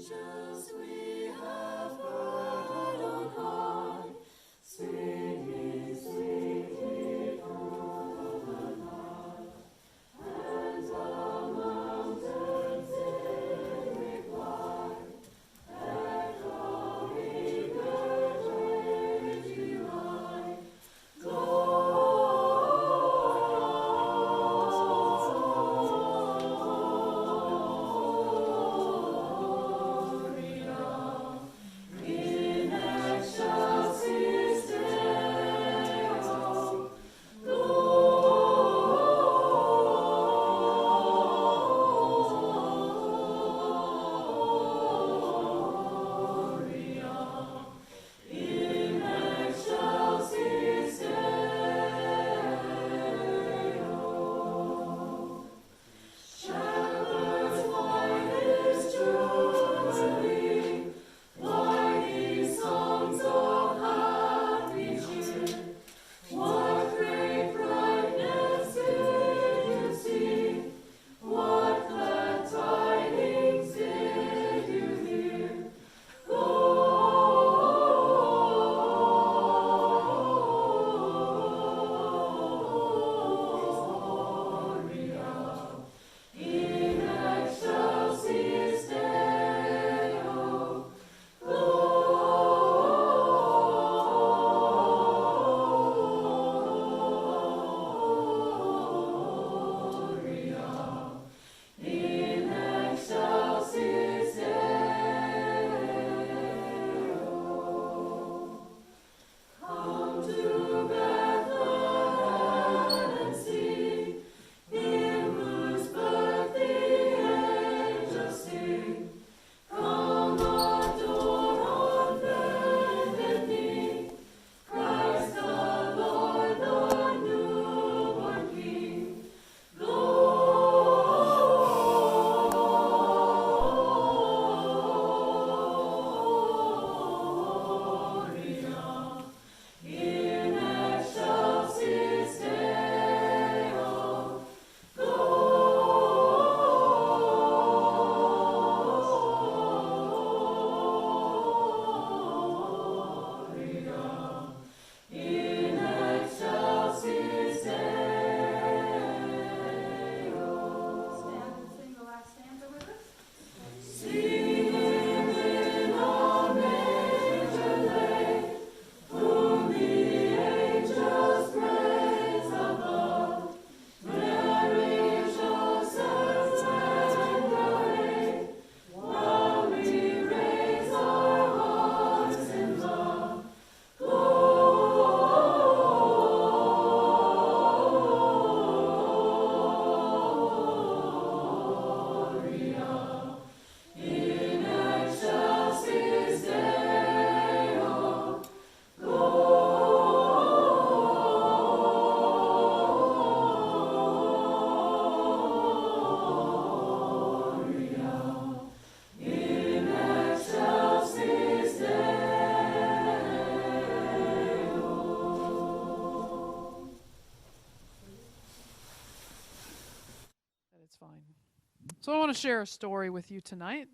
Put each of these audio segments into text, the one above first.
angels we have heard on high, singing sweetly through the night. And the mountains in reply, echoing their mighty line. In excelsis Deo, Gloria. In excelsis Deo. Shepherds find His jubilee, lighting songs of happy cheer. What great brightness did you see? What glad tidings did you hear? Gloria. In excelsis Deo, Gloria. In excelsis Deo. Come to Bethlehem and see, in whose birth the angels sing. Come adore on bended knee, Christ the Lord, the newborn King. Gloria. In excelsis Deo, Gloria. In excelsis Deo. Stand and sing the last stanza with us. Sing Him in a manger laid, whom the angels praise above. Mary, Joseph, and Mary, while we raise our hearts in love. Gloria. In excelsis Deo, Gloria. In excelsis Deo. It's fine. So I want to share a story with you tonight.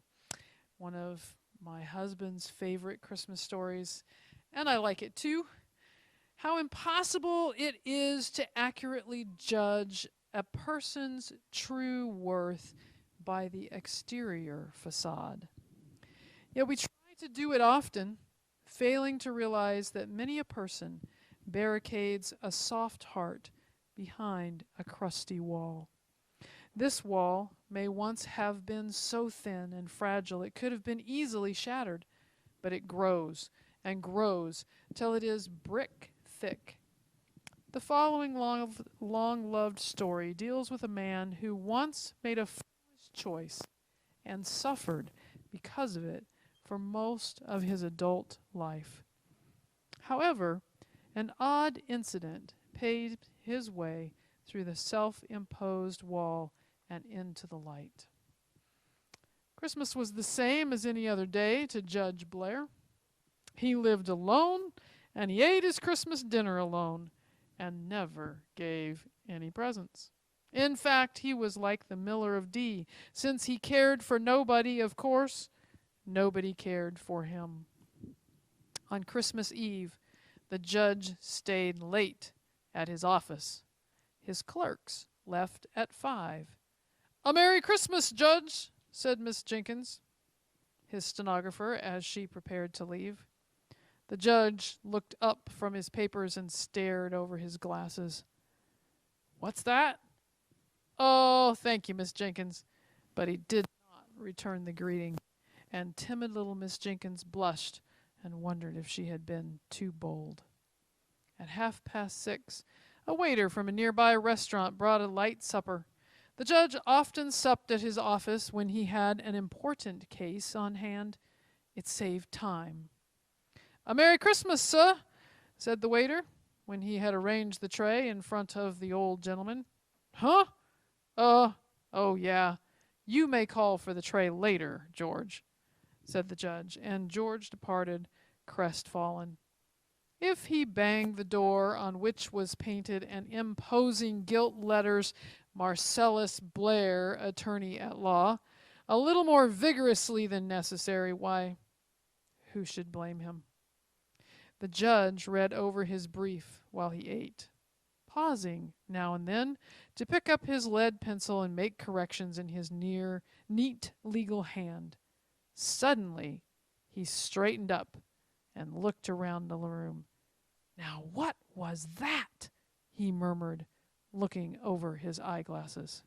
One of my husband's favorite Christmas stories, and I like it too. How impossible it is to accurately judge a person's true worth by the exterior facade. Yet we try to do it often, failing to realize that many a person barricades a soft heart behind a crusty wall. This wall may once have been so thin and fragile it could have been easily shattered, but it grows and grows till it is brick thick. The following long-loved story deals with a man who once made a foolish choice and suffered because of it for most of his adult life. However, an odd incident paved his way through the self-imposed wall and into the light. Christmas was the same as any other day to Judge Blair. He lived alone, and he ate his Christmas dinner alone, and never gave any presents. In fact, he was like the Miller of Dee, since he cared for nobody, of course, Nobody cared for him. On Christmas Eve, the judge stayed late at his office. His clerks left at 5. "A Merry Christmas, Judge," said Miss Jenkins, his stenographer, as she prepared to leave. The judge looked up from his papers and stared over his glasses. "What's that?" "Oh, thank you, Miss Jenkins." But he did not return the greeting, and timid little Miss Jenkins blushed and wondered if she had been too bold. At 6:30, a waiter from a nearby restaurant brought a light supper. The judge often supped at his office when he had an important case on hand. It saved time. "A Merry Christmas, sir," said the waiter, when he had arranged the tray in front of the old gentleman. "Huh? Oh, yeah. You may call for the tray later, George," said the judge, and George departed crestfallen. If he banged the door, on which was painted in imposing gilt letters, "Marcellus Blair, Attorney at Law," a little more vigorously than necessary, why, who should blame him? The judge read over his brief while he ate, pausing now and then to pick up his lead pencil and make corrections in his neat legal hand. Suddenly he straightened up and looked around the room. "Now what was that?" he murmured, looking over his eyeglasses.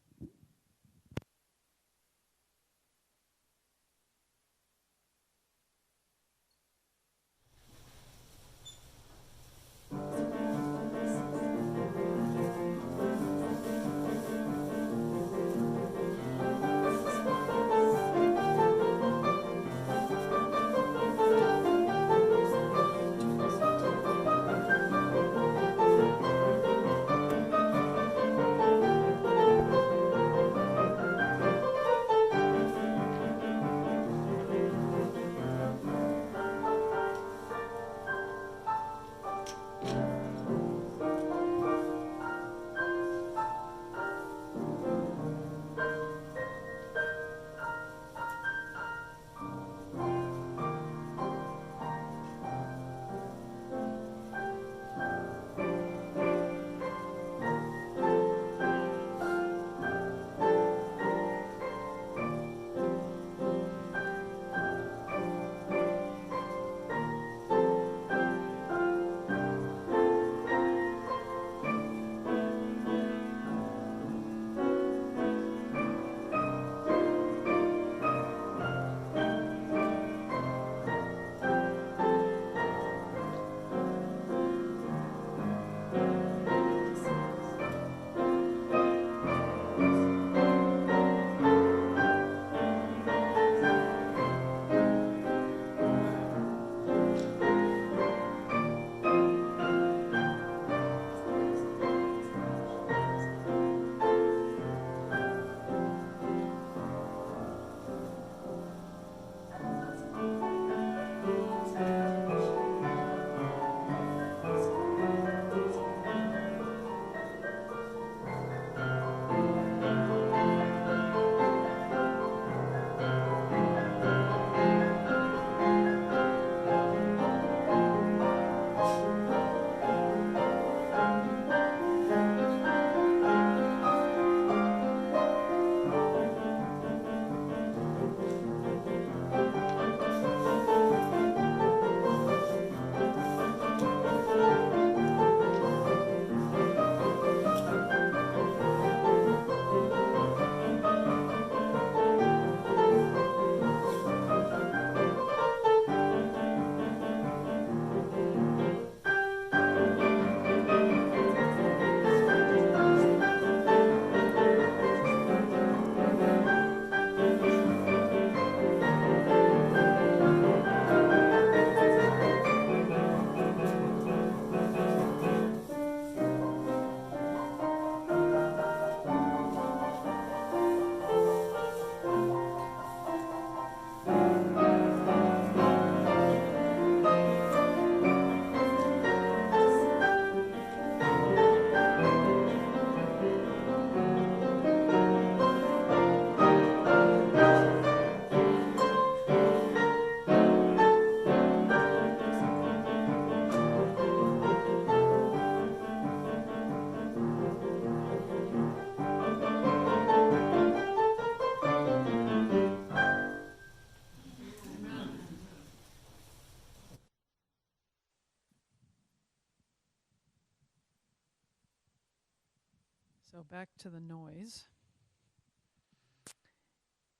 So back to the noise.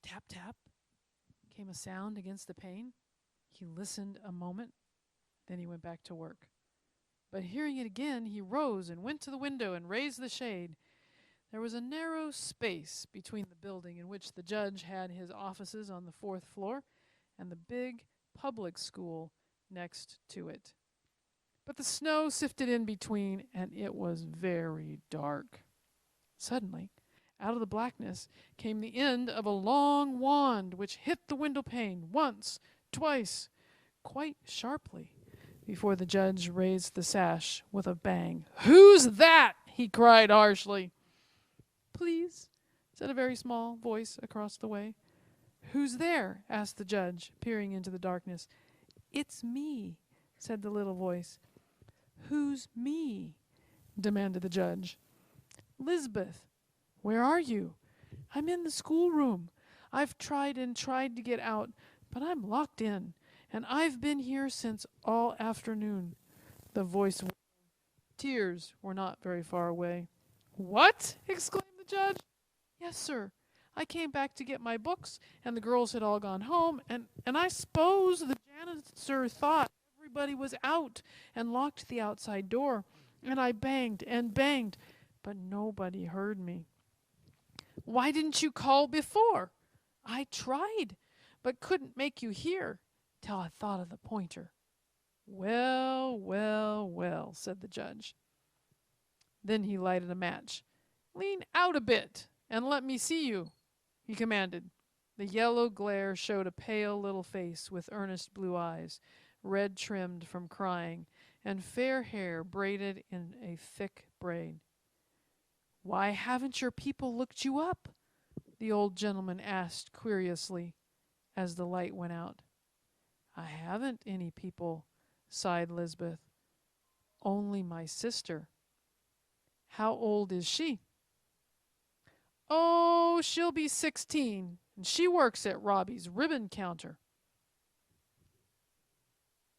Tap, tap came a sound against the pane. He listened a moment, then he went back to work. But hearing it again, he rose and went to the window and raised the shade. There was a narrow space between the building in which the judge had his offices on the 4th floor and the big public school next to it. But the snow sifted in between, and it was very dark. Suddenly, out of the blackness came the end of a long wand which hit the window pane once, twice, quite sharply, before the judge raised the sash with a bang. "Who's that?" he cried harshly. "Please," said a very small voice across the way. "Who's there?" asked the judge, peering into the darkness. "It's me," said the little voice. "Who's me?" demanded the judge. "Lisbeth." "Where are you?" "I'm in the schoolroom. I've tried and tried to get out, but I'm locked in, and I've been here since all afternoon." The voice. Tears were not very far away. "What?" exclaimed the judge. "Yes, sir. I came back to get my books, and the girls had all gone home, and I suppose the janitor thought everybody was out and locked the outside door, and I banged and banged, but nobody heard me." "Why didn't you call before?" "I tried, but couldn't make you hear till I thought of the pointer." "Well, well, well," said the judge. Then he lighted a match. "Lean out a bit and let me see you," he commanded. The yellow glare showed a pale little face with earnest blue eyes, red trimmed from crying, and fair hair braided in a thick braid. "Why haven't your people looked you up?" the old gentleman asked curiously as the light went out. "I haven't any people," sighed Lisbeth. "Only my sister." "How old is she?" "Oh, she'll be 16, and she works at Robbie's ribbon counter."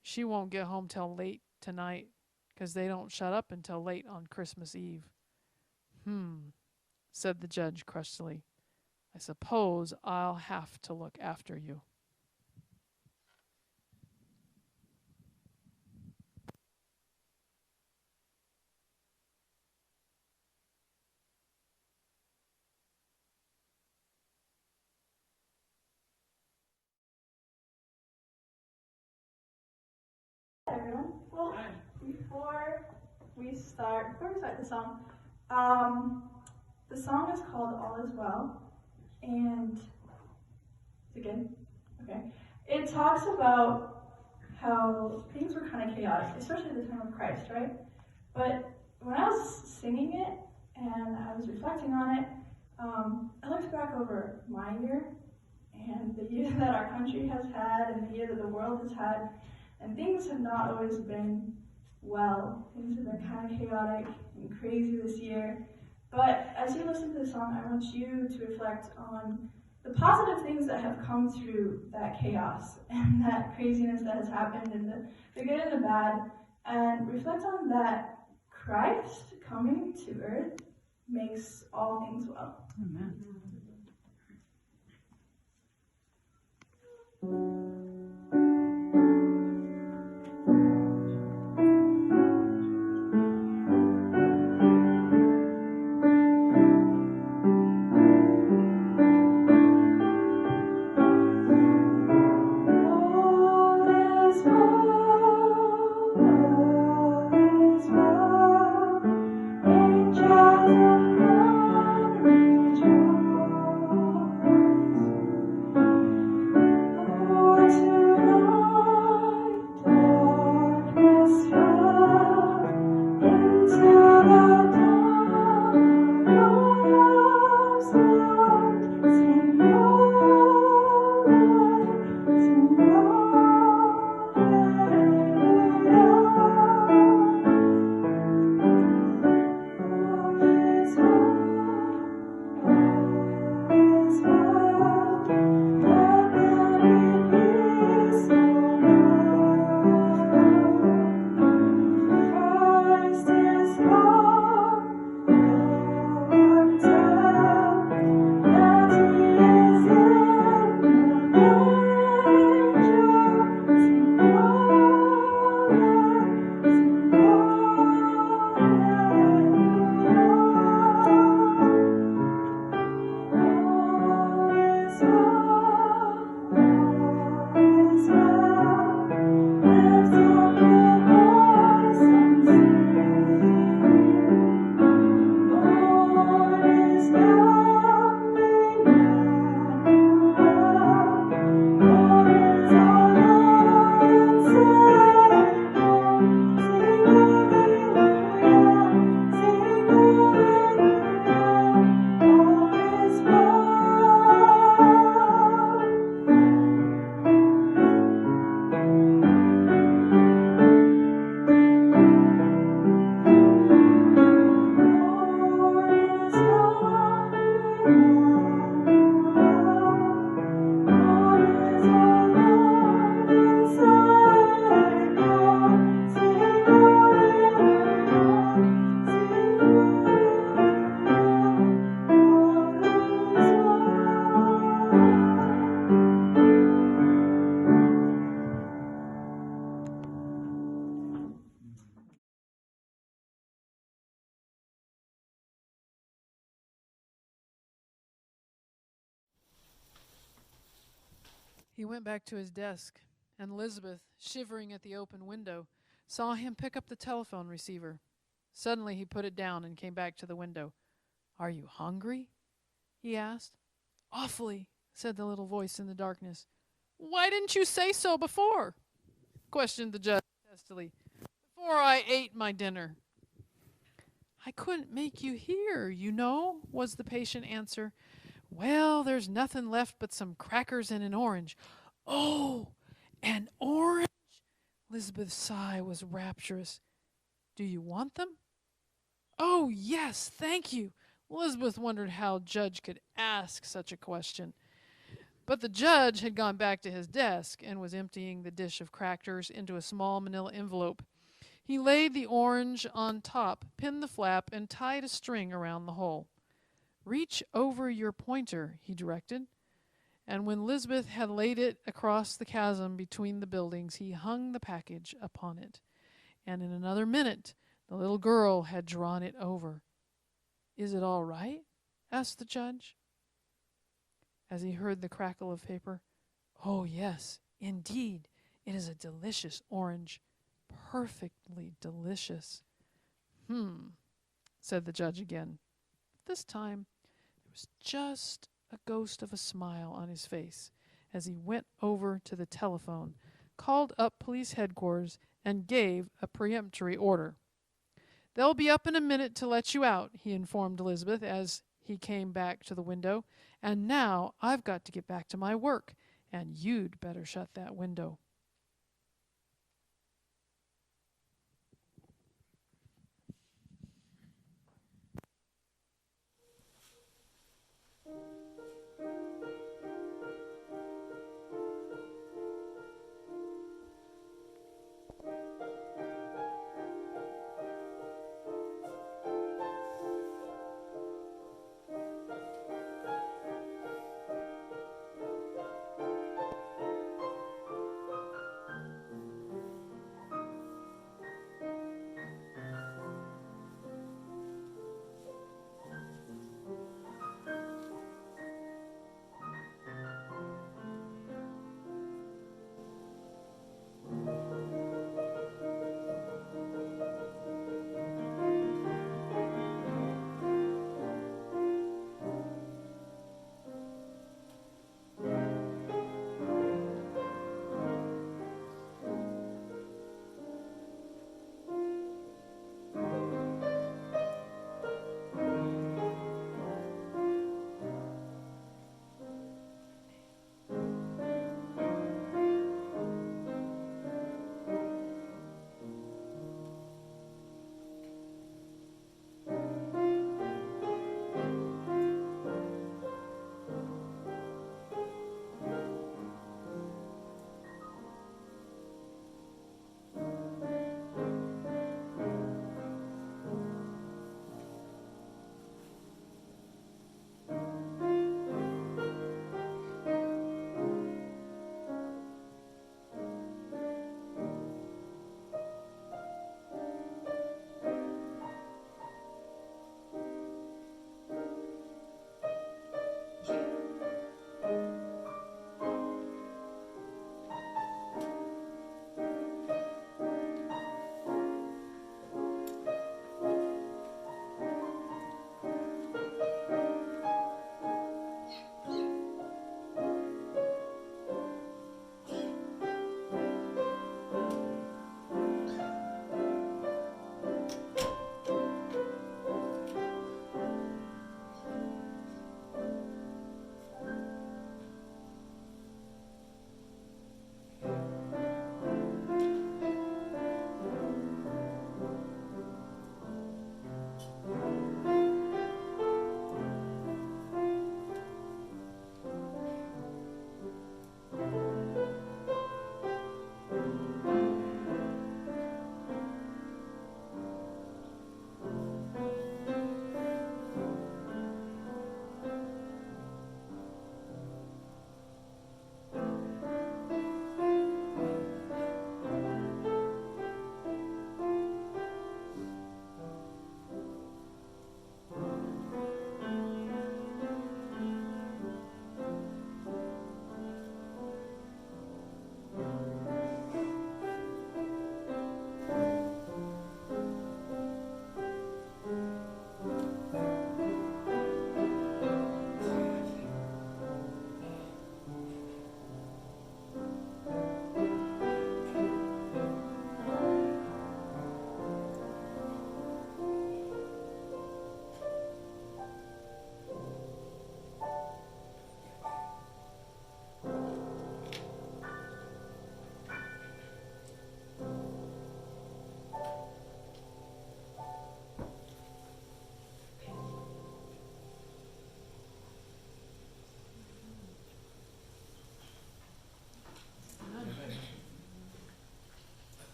"She won't get home till late tonight, 'cause they don't shut up until late on Christmas Eve." Said the judge crustily. "I suppose I'll have to look after you." Hi everyone. Well, before we start the song, the song is called "All Is Well," and is it good? Okay. It talks about how things were kind of chaotic, especially at the time of Christ, right? But when I was singing it and I was reflecting on it, I looked back over my year and the year that our country has had and the year that the world has had, and things have not always been well. Things have been kind of chaotic and crazy this year. But as you listen to the song, I want you to reflect on the positive things that have come through that chaos and that craziness that has happened, and the good and the bad, and reflect on that Christ coming to earth makes all things well. Amen. Angels of God rejoice. He went back to his desk, and Elizabeth, shivering at the open window, saw him pick up the telephone receiver. Suddenly he put it down and came back to the window. "Are you hungry?" he asked. "Awfully," said the little voice in the darkness. "Why didn't you say so before?" questioned the judge testily. "Before I ate my dinner." "I couldn't make you hear, you know," was the patient answer. "Well, there's nothing left but some crackers and an orange." "Oh, an orange!" Elizabeth's sigh was rapturous. "Do you want them?" "Oh, yes, thank you." Elizabeth wondered how Judge could ask such a question. But the judge had gone back to his desk and was emptying the dish of crackers into a small manila envelope. He laid the orange on top, pinned the flap, and tied a string around the hole. "Reach over your pointer," he directed. And when Lisbeth had laid it across the chasm between the buildings, he hung the package upon it. And in another minute, the little girl had drawn it over. "Is it all right?" asked the judge, as he heard the crackle of paper. "Oh, yes, indeed, it is a delicious orange. Perfectly delicious." Said the judge again. This time there was just a ghost of a smile on his face as he went over to the telephone, called up police headquarters, and gave a peremptory order. "They'll be up in a minute to let you out," he informed Elizabeth as he came back to the window. "And now I've got to get back to my work, and you'd better shut that window."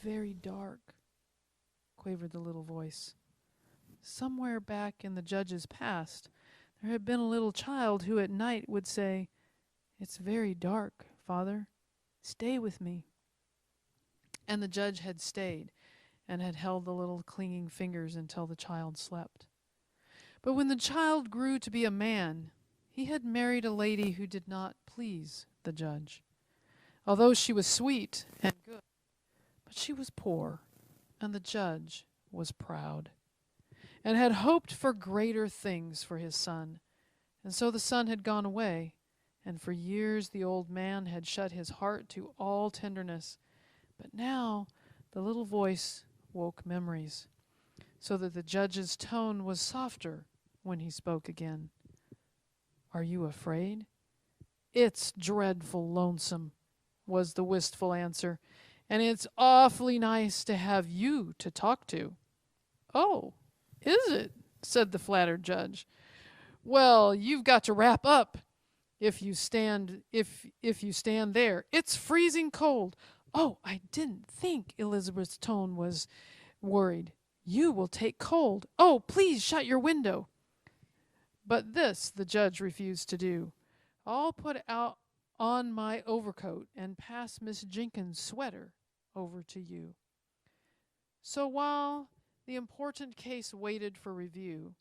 very dark, quavered the little voice. Somewhere back in the judge's past, there had been a little child who at night would say, "It's very dark, Father. Stay with me." And the judge had stayed and had held the little clinging fingers until the child slept. But when the child grew to be a man, he had married a lady who did not please the judge, although she was sweet and good. But she was poor, and the judge was proud, and had hoped for greater things for his son. And so the son had gone away, and for years the old man had shut his heart to all tenderness. But now the little voice woke memories, so that the judge's tone was softer when he spoke again. "Are you afraid?" "It's dreadful lonesome," was the wistful answer, "and it's awfully nice to have you to talk to." "Oh, is it?" said the flattered judge. "Well, you've got to wrap up if you stand there. It's freezing cold." "Oh, I didn't think," Elizabeth's tone was worried. "You will take cold. Oh, please shut your window." But this the judge refused to do. "I'll put out on my overcoat and pass Miss Jenkins' sweater over to you." So while the important case waited for review,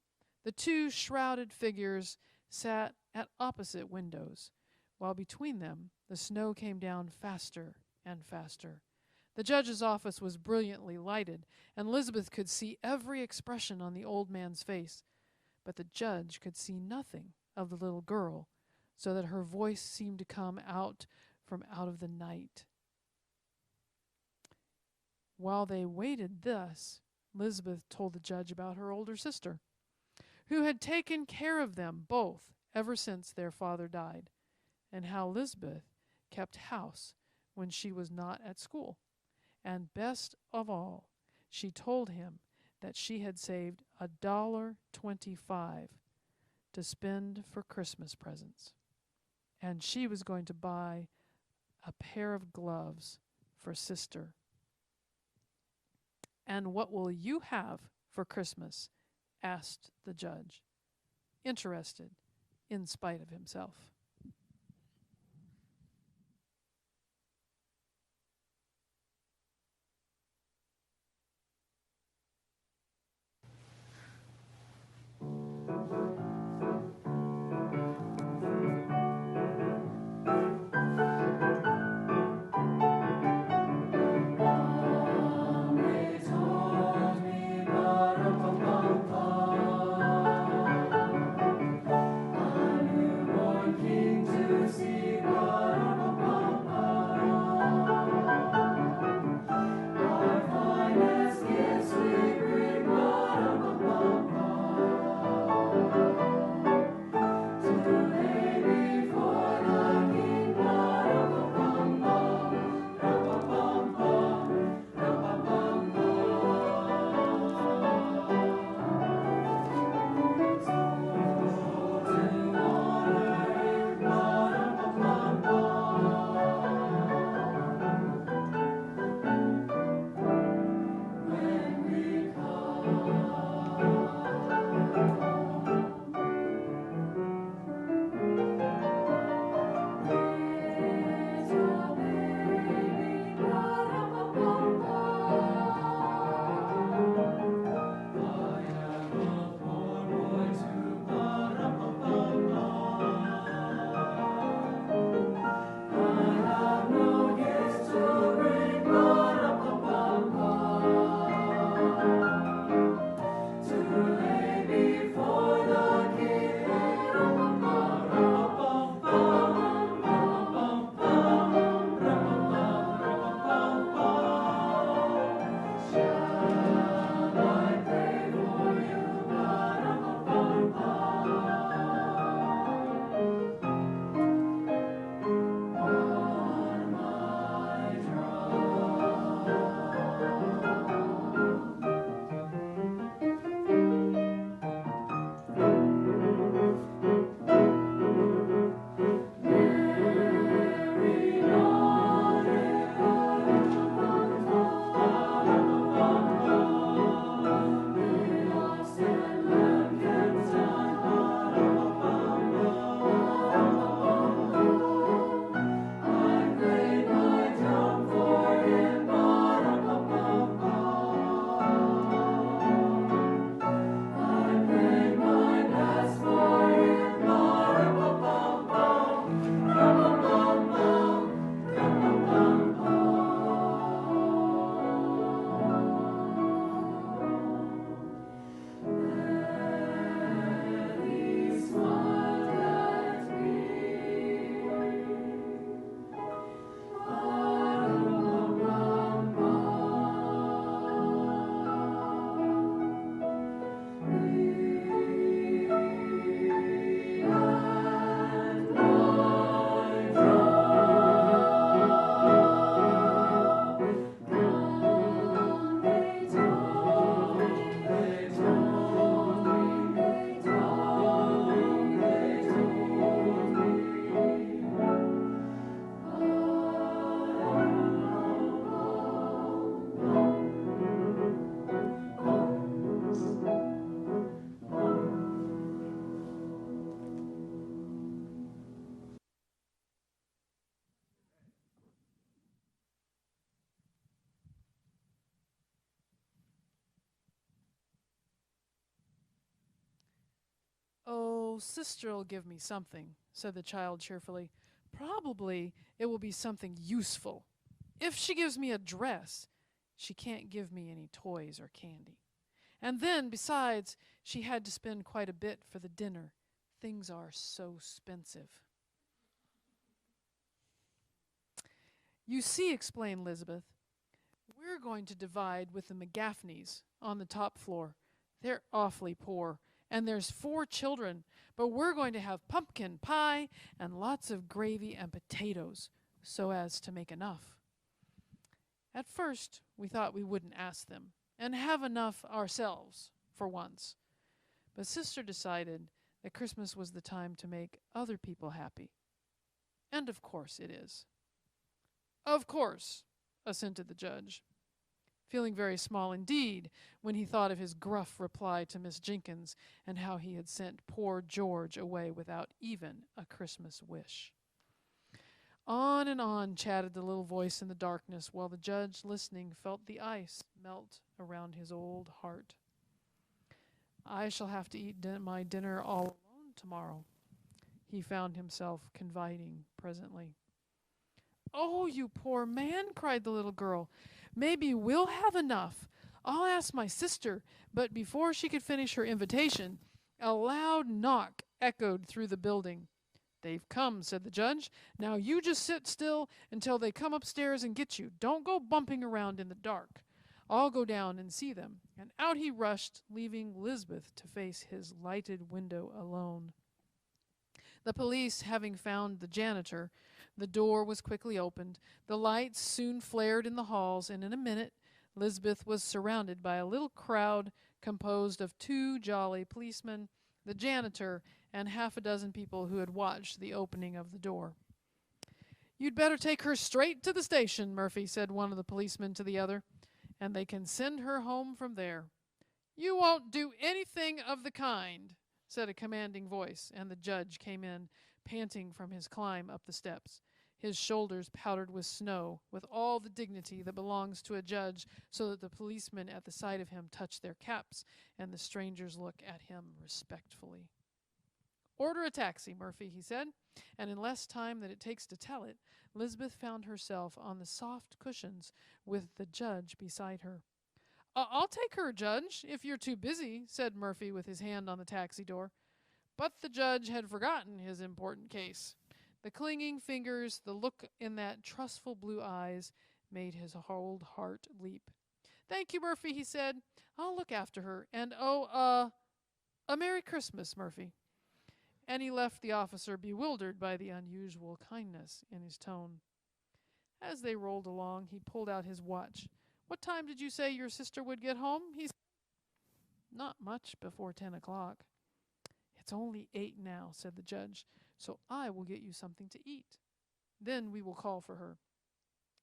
the two shrouded figures sat at opposite windows, while between them the snow came down faster and faster. The judge's office was brilliantly lighted, and Elizabeth could see every expression on the old man's face. But the judge could see nothing of the little girl, so that her voice seemed to come out from out of the night. While they waited thus, Elizabeth told the judge about her older sister, who had taken care of them both ever since their father died, and how Elizabeth kept house when she was not at school. And best of all, she told him that she had saved $1.25 to spend for Christmas presents, and she was going to buy a pair of gloves for sister. "And what will you have for Christmas?" asked the judge, interested in spite of himself. Oh, sister'll give me something, said the child cheerfully. Probably it will be something useful. If she gives me a dress, she can't give me any toys or candy. And then, besides, she had to spend quite a bit for the dinner. Things are so expensive. You see, explained Elizabeth, we're going to divide with the McGaffneys on the top floor. They're awfully poor, and there's 4 children, but we're going to have pumpkin pie and lots of gravy and potatoes, so as to make enough. At first, we thought we wouldn't ask them, and have enough ourselves, for once. But Sister decided that Christmas was the time to make other people happy. And of course it is. Of course, assented the judge, feeling very small indeed when he thought of his gruff reply to Miss Jenkins and how he had sent poor George away without even a Christmas wish. On and on chatted the little voice in the darkness, while the judge, listening, felt the ice melt around his old heart. I shall have to eat my dinner all alone tomorrow, he found himself confiding presently. Oh, you poor man, cried the little girl. Maybe we'll have enough. I'll ask my sister. But before she could finish her invitation, a loud knock echoed through the building. They've come, said the judge. Now you just sit still until they come upstairs and get you. Don't go bumping around in the dark. I'll go down and see them. And out he rushed, leaving Lisbeth to face his lighted window alone. The police having found the janitor, the door was quickly opened. The lights soon flared in the halls, and in a minute Lisbeth was surrounded by a little crowd composed of 2 jolly policemen, the janitor, and half a dozen people who had watched the opening of the door. You'd better take her straight to the station, Murphy, said one of the policemen to the other, and they can send her home from there. You won't do anything of the kind, said a commanding voice, and the judge came in, panting from his climb up the steps, his shoulders powdered with snow, with all the dignity that belongs to a judge, so that the policemen at the sight of him touched their caps, and the strangers looked at him respectfully. Order a taxi, Murphy, he said, and in less time than it takes to tell it, Lisbeth found herself on the soft cushions with the judge beside her. I'll take her, Judge, if you're too busy, said Murphy with his hand on the taxi door. But the judge had forgotten his important case. The clinging fingers, the look in that trustful blue eyes, made his whole heart leap. Thank you, Murphy, he said. I'll look after her. And a Merry Christmas, Murphy. And he left the officer bewildered by the unusual kindness in his tone. As they rolled along, he pulled out his watch. What time did you say your sister would get home? He said. Not much before 10 o'clock. It's only 8 now, said the judge, so I will get you something to eat. Then we will call for her.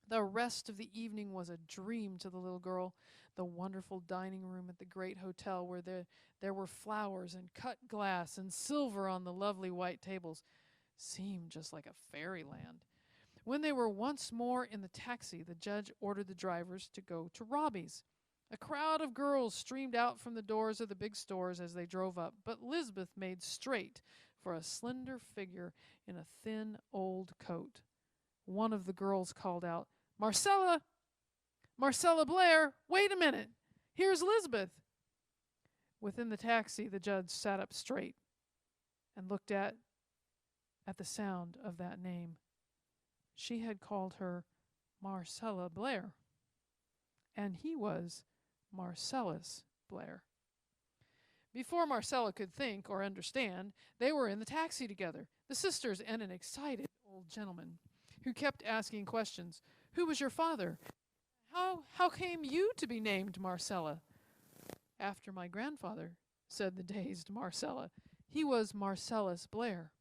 The rest of the evening was a dream to the little girl. The wonderful dining room at the great hotel, where there were flowers and cut glass and silver on the lovely white tables, seemed just like a fairyland. When they were once more in the taxi, the judge ordered the drivers to go to Robbie's. A crowd of girls streamed out from the doors of the big stores as they drove up, but Lisbeth made straight for a slender figure in a thin old coat. One of the girls called out, Marcella! Marcella Blair! Wait a minute! Here's Lisbeth! Within the taxi, the judge sat up straight and looked at the sound of that name. She had called her Marcella Blair, and he was Marcellus Blair. Before Marcella could think or understand, they were in the taxi together, the sisters and an excited old gentleman, who kept asking questions. Who was your father? How came you to be named Marcella? After my grandfather, said the dazed Marcella. He was Marcellus Blair.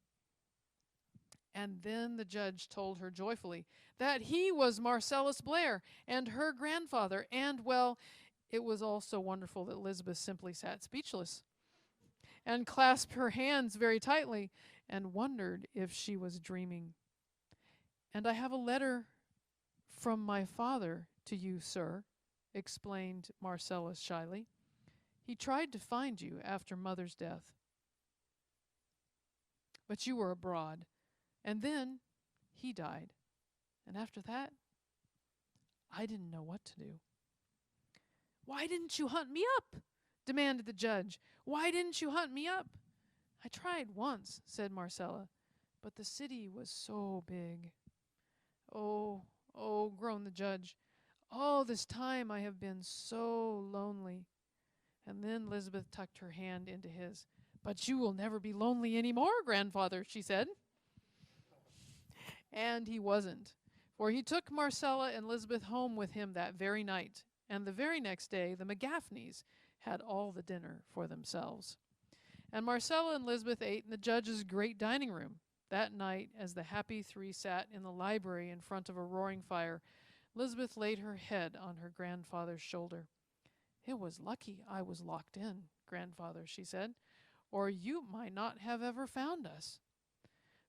And then the judge told her joyfully that he was Marcellus Blair and her grandfather, and, well, it was all so wonderful that Elizabeth simply sat speechless and clasped her hands very tightly and wondered if she was dreaming. And I have a letter from my father to you, sir, explained Marcellus shyly. He tried to find you after Mother's death. but you were abroad. And then he died. And after that, I didn't know what to do. Why didn't you hunt me up? Demanded the judge. Why didn't you hunt me up? I tried once, said Marcella, but the city was so big. Oh, oh, groaned the judge. All this time I have been so lonely. And then Lisbeth tucked her hand into his. But you will never be lonely any more, grandfather, she said. And he wasn't, for he took Marcella and Lisbeth home with him that very night, and the very next day the McGaffneys had all the dinner for themselves. And Marcella and Lisbeth ate in the judge's great dining room. That night, as the happy three sat in the library in front of a roaring fire, Lisbeth laid her head on her grandfather's shoulder. It was lucky I was locked in, grandfather, she said, or you might not have ever found us.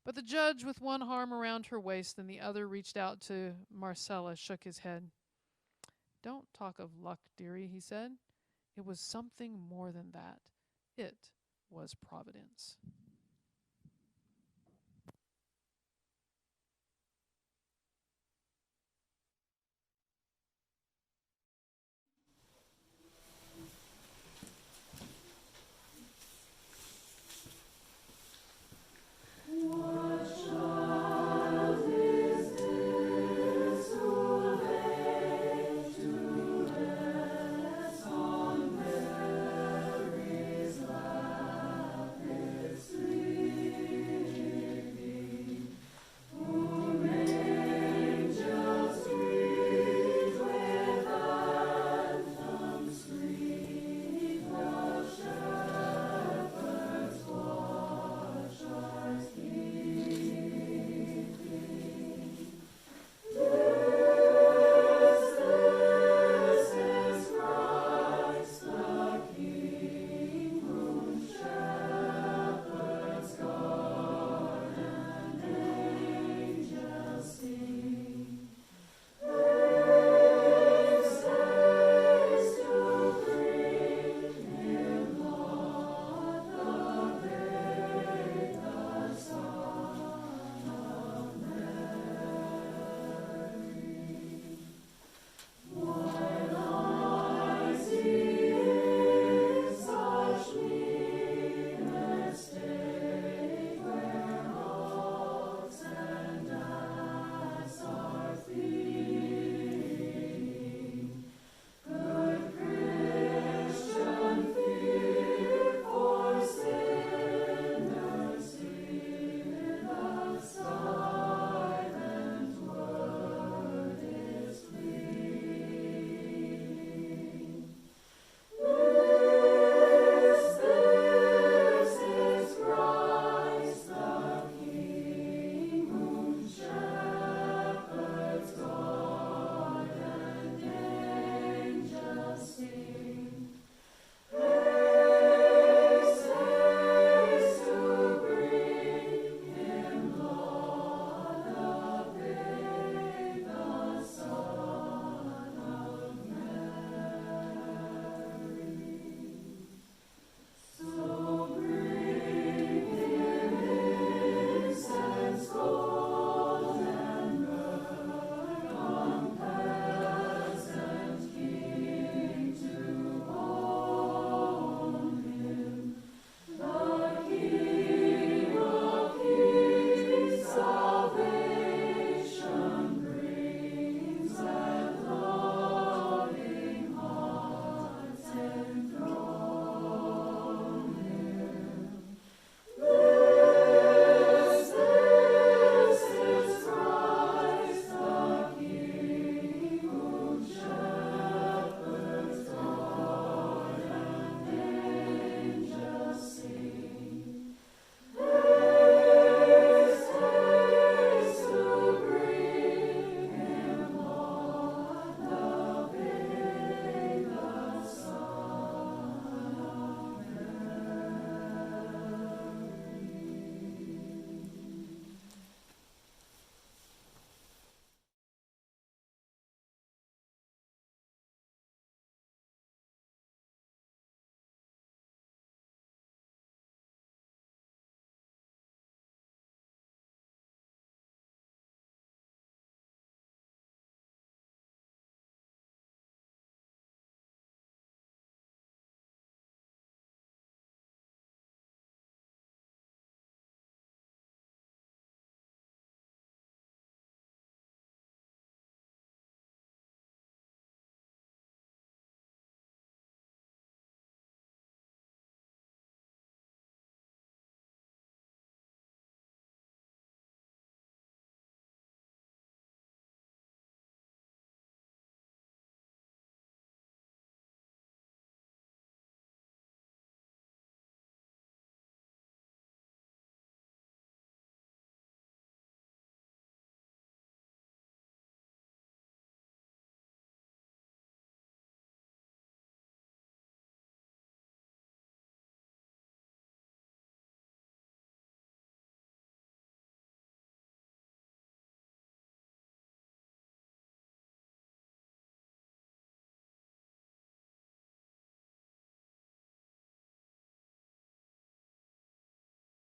But the judge, with one arm around her waist and the other reached out to Marcella, shook his head. Don't talk of luck, dearie, he said. It was something more than that. It was providence.